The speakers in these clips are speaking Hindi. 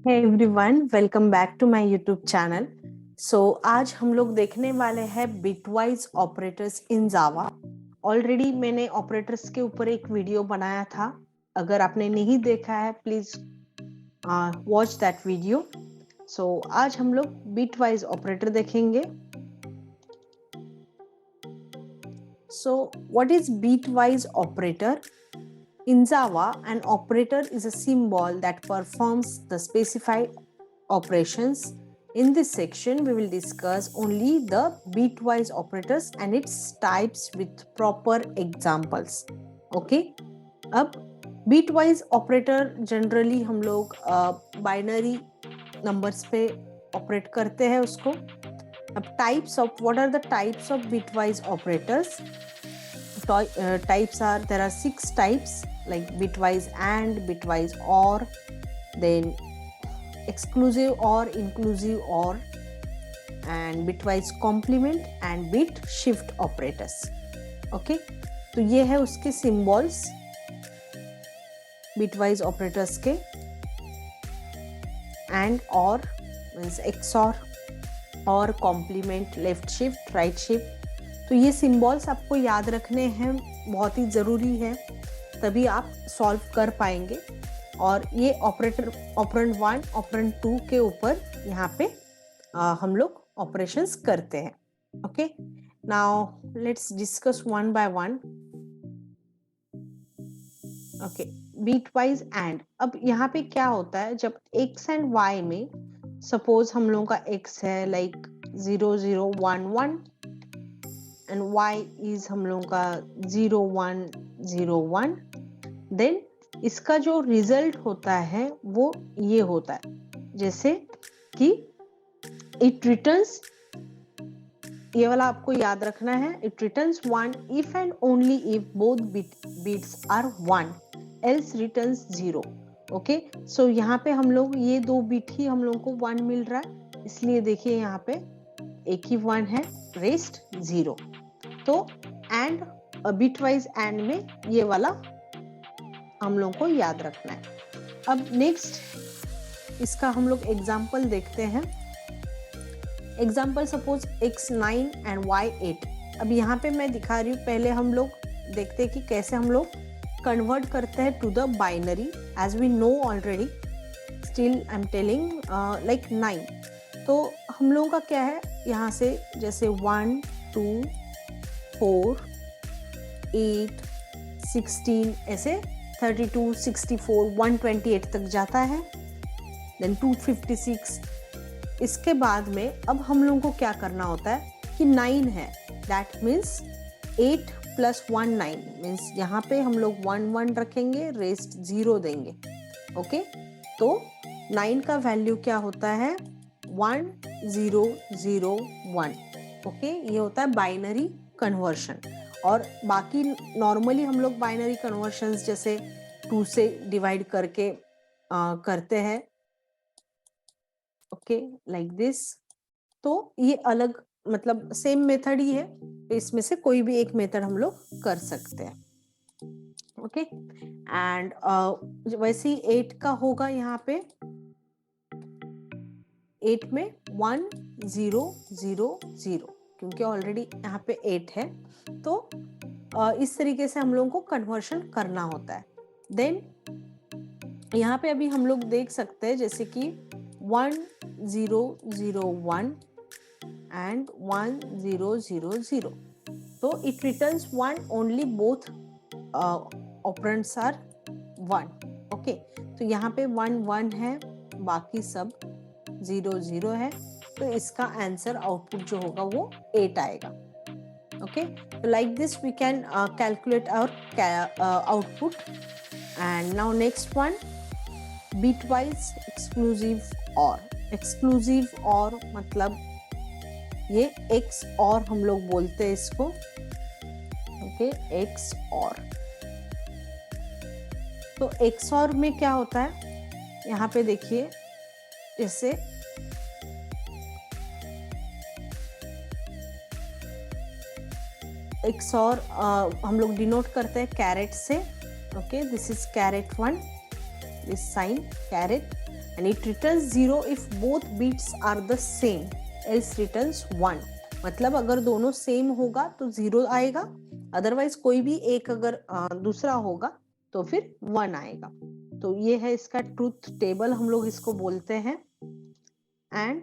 Hey everyone, welcome back to my YouTube channel. आज हम लोग देखने वाले हैं bitwise operators in Java. Already मैंने ऑपरेटर्स के ऊपर एक वीडियो बनाया था। अगर आपने नहीं देखा है प्लीज वॉच दैट वीडियो। आज हम लोग बिटवाइज ऑपरेटर देखेंगे। What is bitwise operator? In Java, an operator is a symbol that performs the specified operations. In this section, we will discuss only the bitwise operators and its types with proper examples. Okay? अब bitwise operator generally हम लोग binary numbers पे operate करते हैं उसको। अब what are the types of bitwise operators? Types are, there are 6 types like bitwise and, bitwise or, then exclusive or, inclusive or, and bitwise complement and bit shift operators. Okay, तो ये है उसके symbols bitwise operators के। and or means XOR, or complement, left shift, right shift। तो ये सिंबल्स आपको याद रखने हैं, बहुत ही ज़रूरी है, तभी आप सॉल्व कर पाएंगे। और ये ऑपरेंड 1, ऑपरेंड 2 के ऊपर यहाँ पे हम लोग ऑपरेशंस करते हैं। Okay, now let's discuss one by one. Okay, bitwise and. अब यहाँ पे क्या होता है, जब x एंड y में सपोज हम लोगों का x है लाइक 0 0 1 1 एंड y इज हम लोगों का 0 1 0 1, देन इसका जो रिजल्ट होता है वो ये होता है, जैसे कि इट रिटर्न्स, ये वाला आपको याद रखना है, it returns 1 if and only if both bits are 1, else returns 0। Okay, so यहाँ पे हम लोग ये 2 बिट ही हम लोग को 1 मिल रहा है, इसलिए देखिए यहाँ पे एक ही 1 है, रेस्ट 0। तो एंड बिटवाइज एंड में ये वाला हम लोग को याद रखना है। अब नेक्स्ट इसका हम लोग एग्जाम्पल देखते हैं। Example suppose x9 and y8। अब यहाँ पे मैं दिखा रही हूँ, पहले हम लोग देखते हैं कि कैसे हम लोग कन्वर्ट करते हैं to the binary, as we know already, still I am telling like 9। तो हम लोगों का क्या है, यहाँ से जैसे 1 2 4 8 16 ऐसे 32 64 128 तक जाता है, देन 256। इसके बाद में अब हम लोगों को क्या करना होता है कि 9 है, दैट मीन्स 8 + 1 9 मीन्स यहाँ पे हम लोग 1 1 रखेंगे, रेस्ट 0 देंगे। ओके, तो 9 का वैल्यू क्या होता है 1 0 0 1। ओके, ये होता है बाइनरी कन्वर्शन। और बाकी नॉर्मली हम लोग बाइनरी कन्वर्शंस जैसे 2 से डिवाइड करके करते हैं। Okay, like this. तो ये अलग, मतलब सेम मेथड ही है, तो इसमें से कोई भी एक मेथड हम लोग कर सकते हैं। ओके, एंड वैसे ही 8 का होगा, यहाँ पे 8 में 1 0 0 0, क्योंकि ऑलरेडी यहाँ पे 8 है, तो इस तरीके से हम लोगों को कन्वर्शन करना होता है। देन यहाँ पे अभी हम लोग देख सकते हैं जैसे कि 1 0 0 1 एंड 1 0 0 0, तो it returns 1 only, both operands are 1। Okay, तो यहाँ पे 1 1 है, बाकी सब 0 0 है, तो इसका आंसर आउटपुट जो होगा वो 8 आएगा। Okay, so like this we can calculate our output। and now next one, bitwise exclusive or। exclusive or मतलब ये XOR हम लोग बोलते हैं इसको। Okay, XOR। तो XOR में क्या होता है, यहाँ पे देखिए जैसे XOR हम लोग डिनोट करते हैं कैरेट से। Okay, this is caret 1, this sign caret. and it returns 0 if both bits are the same, else returns 1. मतलब अगर दोनों सेम होगा तो 0 आएगा, अदरवाइज कोई भी एक अगर दूसरा होगा तो फिर 1 आएगा. तो ये है इसका ट्रूथ टेबल, हम लोग इसको बोलते हैं. एंड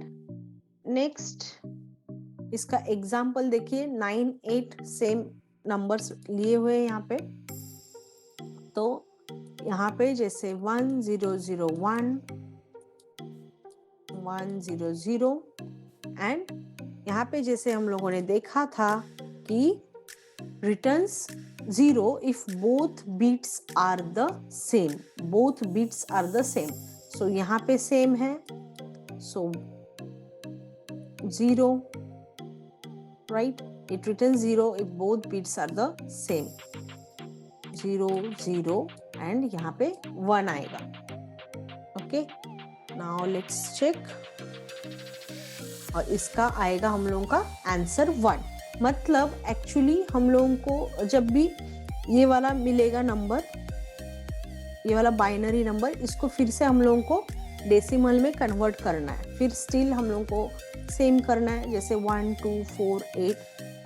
नेक्स्ट इसका एग्जाम्पल देखिए, 9, 8 सेम नंबर्स लिए हुए हैं यहाँ पे. तो यहाँ पे जैसे 1 0 0 1 1 0 0 एंड यहाँ पे जैसे हम लोगों ने देखा था कि returns 0 if both bits are the same. Both bits are the same. So यहाँ पे same है. So 0, right? It returns 0 if both bits are the same. 0 0 and यहाँ पे 1 आएगा. Okay. Now let's check. और इसका आएगा हम लोगों का आंसर 1. मतलब एक्चुअली हम लोगों को जब भी ये वाला मिलेगा नंबर, ये वाला बाइनरी नंबर, इसको फिर से हम लोगों को डेसिमल में कन्वर्ट करना है. फिर स्टिल हम लोगों को सेम करना है, जैसे 1 2 4 8.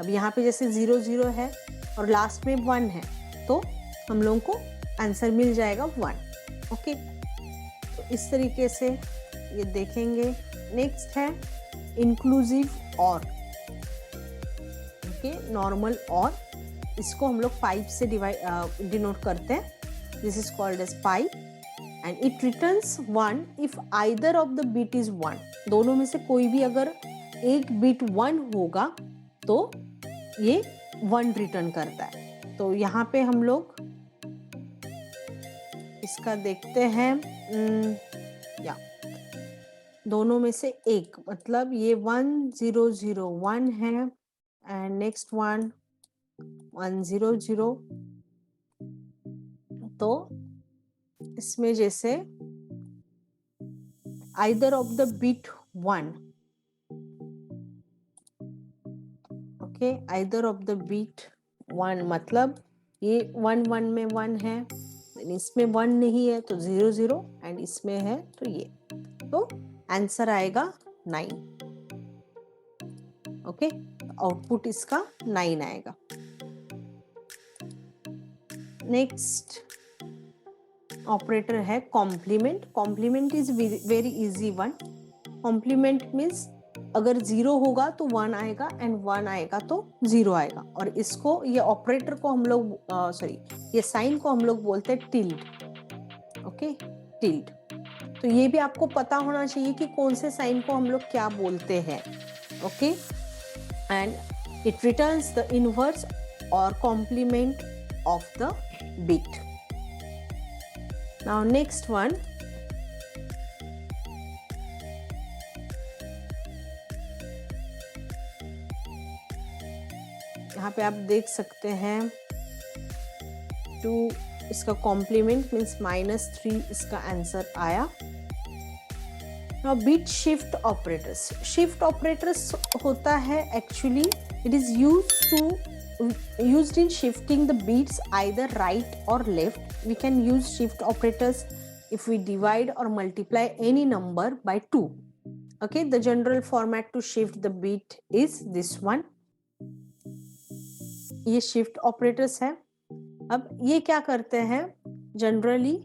अब यहाँ पे जैसे 0 0 है और लास्ट में 1 है, तो हम लोगों को आंसर मिल जाएगा 1. ओके, तो इस तरीके से ये देखेंगे. नेक्स्ट है इंक्लूसिव और. नॉर्मल और, इसको हम लोग पाइप से डिनोट करते हैं. This is called as pipe and it returns 1 if either of the bit is 1. दोनों में से कोई भी अगर एक बिट 1 होगा तो ये 1 रिटर्न करता है. तो यहाँ पे हम लोग इसका देखते हैं. या दोनों में से एक, मतलब ये 1 0 0 1 है and next one 1 0 0. तो इसमें जैसे either of the bit 1, okay, either of the bit 1 मतलब ये 1 1 में 1 है, इसमें 1 नहीं है तो 0 0 एंड इसमें है तो ये, तो आंसर आएगा 9. ओके, आउटपुट इसका 9 आएगा. नेक्स्ट ऑपरेटर है complement. Complement is very easy one. Complement means अगर 0 होगा तो 1 आएगा एंड 1 आएगा तो 0 आएगा. और इसको, ये ऑपरेटर को हम लोग ये साइन को हम लोग बोलते हैं टिल्ड. Okay, tilde. तो ये भी आपको पता होना चाहिए कि कौन से साइन को हम लोग क्या बोलते हैं. Okay, and it returns the inverse or complement of the bit. Now next one, यहाँ पे आप देख सकते हैं 2, इसका कॉम्प्लीमेंट मीन्स -3 इसका आंसर आया. Now bit shift operators. Shift operators होता है actually, it is used in shifting the bits either right or left. We can use shift operators if we divide or multiply any number by 2. Okay, the general format to shift the bit is this one. ये shift operators है. अब ये क्या करते हैं जनरली,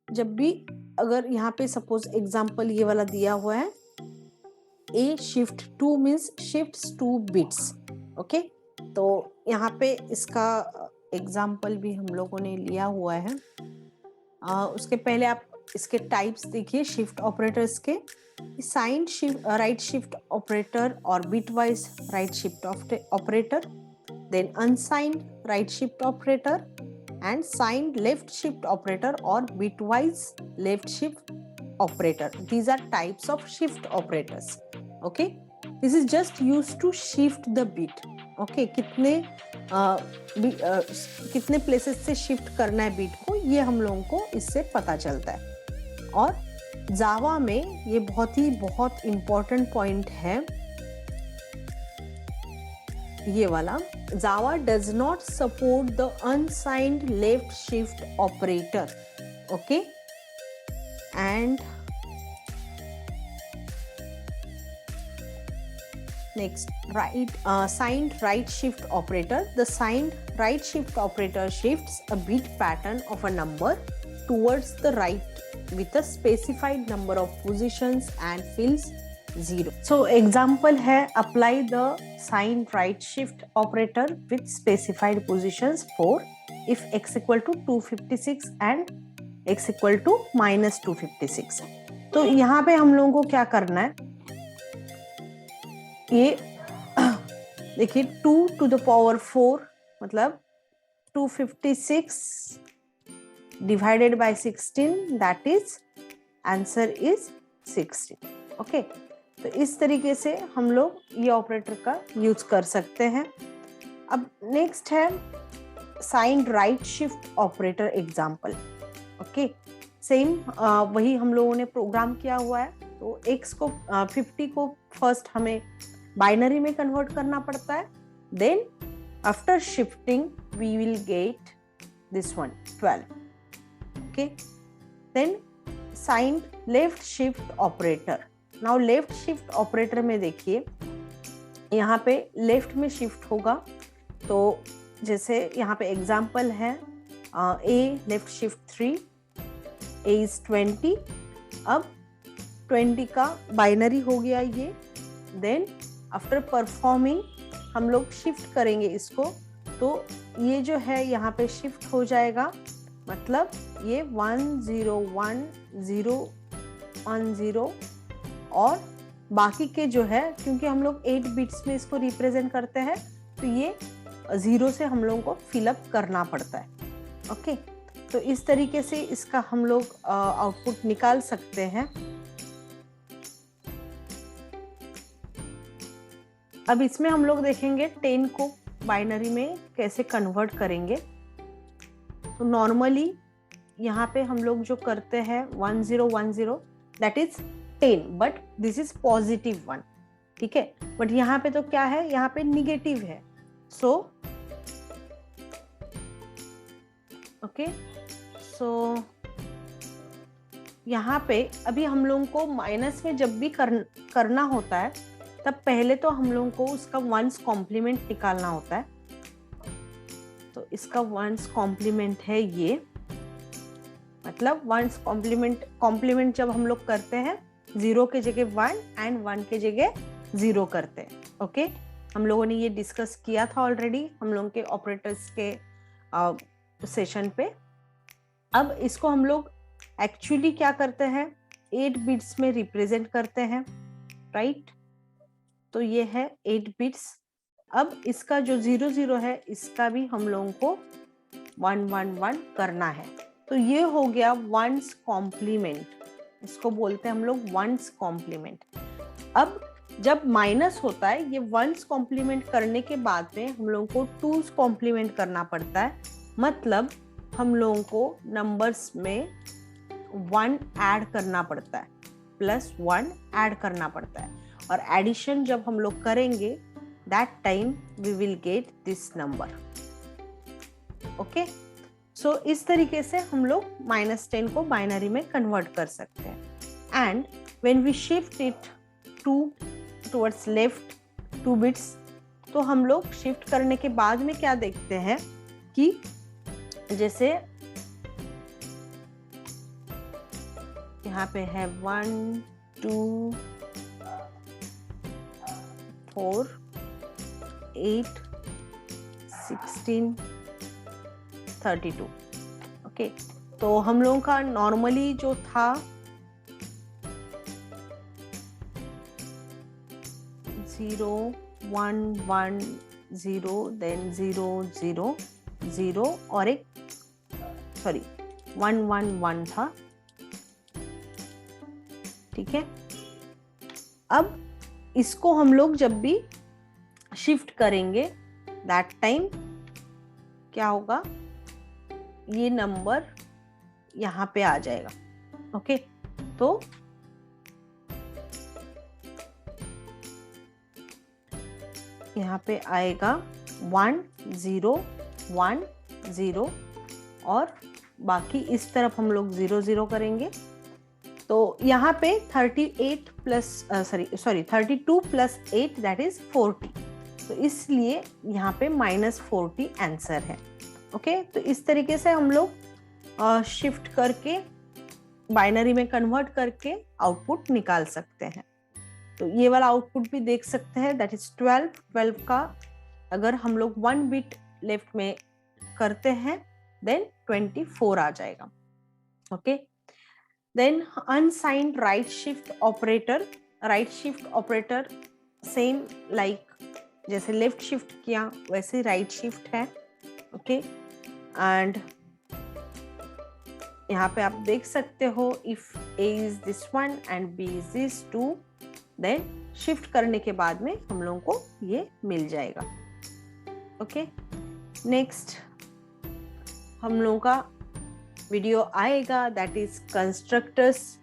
जब भी अगर यहाँ पे सपोज एग्जाम्पल ये वाला दिया हुआ है, A shift 2 means shifts 2 bits. Okay, तो यहाँ पे इसका एग्जाम्पल भी हम लोगों ने लिया हुआ है. उसके पहले आप इसके टाइप्स देखिए शिफ्ट ऑपरेटर्स के. Sign shift right shift operator और bitwise right shift operator, then unsigned right shift operator and signed left shift operator or bitwise left shift operator. These are types of shift operators. Okay, this is just used to shift the bit. Okay, कितने places से shift करना है bit को, ये हम लोगों को इससे पता चलता है. और जावा में ये बहुत important point है ये वाला. Java does not support the unsigned left shift operator. Okay, and next signed right shift operator. The signed right shift operator shifts a bit pattern of a number towards the right with a specified number of positions and fills 0. So example है, apply the signed right shift operator with specified positions for if x equal to 256 and x equal to minus 256. तो यहाँ पे हम लोगों को क्या करना है, ये देखिए 2 to the power 4 मतलब 256 divided by 16, that is answer is 60. Okay, तो इस तरीके से हम लोग ये ऑपरेटर का यूज कर सकते हैं. अब नेक्स्ट है signed right shift operator example. Okay, same वही हम लोगों ने प्रोग्राम किया हुआ है. तो x को 50 को फर्स्ट हमें बाइनरी में कन्वर्ट करना पड़ता है. Then after shifting we will get this one 12. Okay, then signed left shift operator. Now left shift operator में देखिए यहाँ पे लेफ्ट में शिफ्ट होगा. तो जैसे यहाँ पे एग्जाम्पल है a left shift 3, a is 20. अब 20 का बाइनरी हो गया ये. देन आफ्टर परफॉर्मिंग हम लोग शिफ्ट करेंगे इसको, तो ये जो है यहाँ पे शिफ्ट हो जाएगा. मतलब ये 1 0 1 0 1 0 और बाकी के जो है, क्योंकि हम लोग 8 बिट्स में इसको रिप्रेजेंट करते हैं, तो ये 0 से हम लोगों को फिलअप करना पड़ता है. ओके, तो इस तरीके से इसका हम लोग आउटपुट निकाल सकते हैं. अब इसमें हम लोग देखेंगे 10 को बाइनरी में कैसे कन्वर्ट करेंगे. तो नॉर्मली यहाँ पे हम लोग जो करते हैं 1010 that is 10, but this is positive 1. ठीक है, बट यहाँ पे तो क्या है, यहाँ पे निगेटिव है. सो ओके, सो यहाँ पे अभी हम लोगों को माइनस में जब भी करना होता है, तब पहले तो हम लोगों को उसका वंस कॉम्प्लीमेंट निकालना होता है. तो इसका वंस कॉम्प्लीमेंट है ये, मतलब वंस कॉम्प्लीमेंट जब हम लोग करते हैं 0 के जगह 1 एंड 1 के जगह 0 करते हैं. ओके, हम लोगों ने ये डिस्कस किया था ऑलरेडी हम लोगों के ऑपरेटर्स के सेशन पे. अब इसको हम लोग एक्चुअली क्या करते हैं, 8 बिट्स में रिप्रेजेंट करते हैं, राइट. तो ये है 8 बिट्स. अब इसका जो 0 0 है, इसका भी हम लोगों को 1 1 1 करना है. तो ये हो गया वंस कॉम्प्लीमेंट, इसको बोलते हैं हम लोग वंस कॉम्प्लीमेंट. अब जब माइनस होता है, ये वंस कॉम्प्लीमेंट करने के बाद में हम लोगों को टूस कॉम्प्लीमेंट करना पड़ता है. मतलब हम लोगों को नंबर्स में 1 ऐड करना पड़ता है, +1 ऐड करना पड़ता है. और एडिशन जब हम लोग करेंगे, that time we will get this number. Okay, so इस तरीके से हम लोग -10 को बाइनरी में कन्वर्ट कर सकते हैं. And when we shift it towards left 2 bits, तो हम लोग शिफ्ट करने के बाद में क्या देखते हैं कि जैसे यहाँ पे है 1 2 4 8 16 32. ओके, तो हम लोगों का नॉर्मली जो था 0 1 1 0, देन 0 0 0 और 1 1 1 था. ठीक है, अब इसको हम लोग जब भी शिफ्ट करेंगे, दैट टाइम क्या होगा, ये नंबर यहाँ पे आ जाएगा. ओके, तो यहाँ पे आएगा 1 0 1 0 और बाकी इस तरफ हम लोग 0 0 करेंगे. तो यहाँ पे 32 प्लस 8 दैट इज 40, तो इसलिए यहाँ पे -40 आंसर है। ओके, तो इस तरीके से हम लोग शिफ्ट करके बाइनरी में कन्वर्ट करके आउटपुट निकाल सकते हैं। तो ये वाला आउटपुट भी देख सकते हैं, दैट इज 12 का अगर हम लोग 1 बिट लेफ्ट में करते हैं देन 24 आ जाएगा। Okay, then unsigned right shift operator same like जैसे लेफ्ट शिफ्ट किया वैसे राइट शिफ्ट है। ओके, एंड यहाँ पे आप देख सकते हो if A is this one and B is this 2, then shift करने के बाद में हम लोगों को ये मिल जाएगा। ओके, नेक्स्ट हम लोगों का वीडियो आएगा दैट इज कंस्ट्रक्टर्स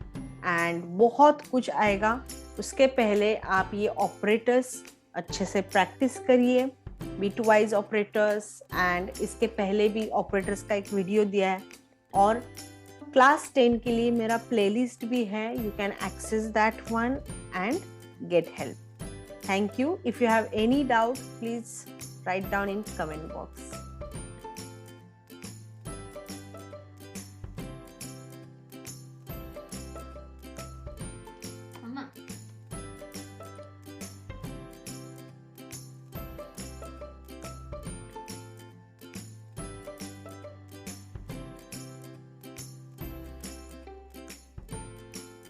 एंड बहुत कुछ आएगा। उसके पहले आप ये ऑपरेटर्स अच्छे से प्रैक्टिस करिए, बिट वाइज ऑपरेटर्स, एंड इसके पहले भी ऑपरेटर्स का एक वीडियो दिया है। और क्लास 10 के लिए मेरा प्लेलिस्ट भी है, you can access that one and get help. Thank you. If you have any doubt please write down in comment box.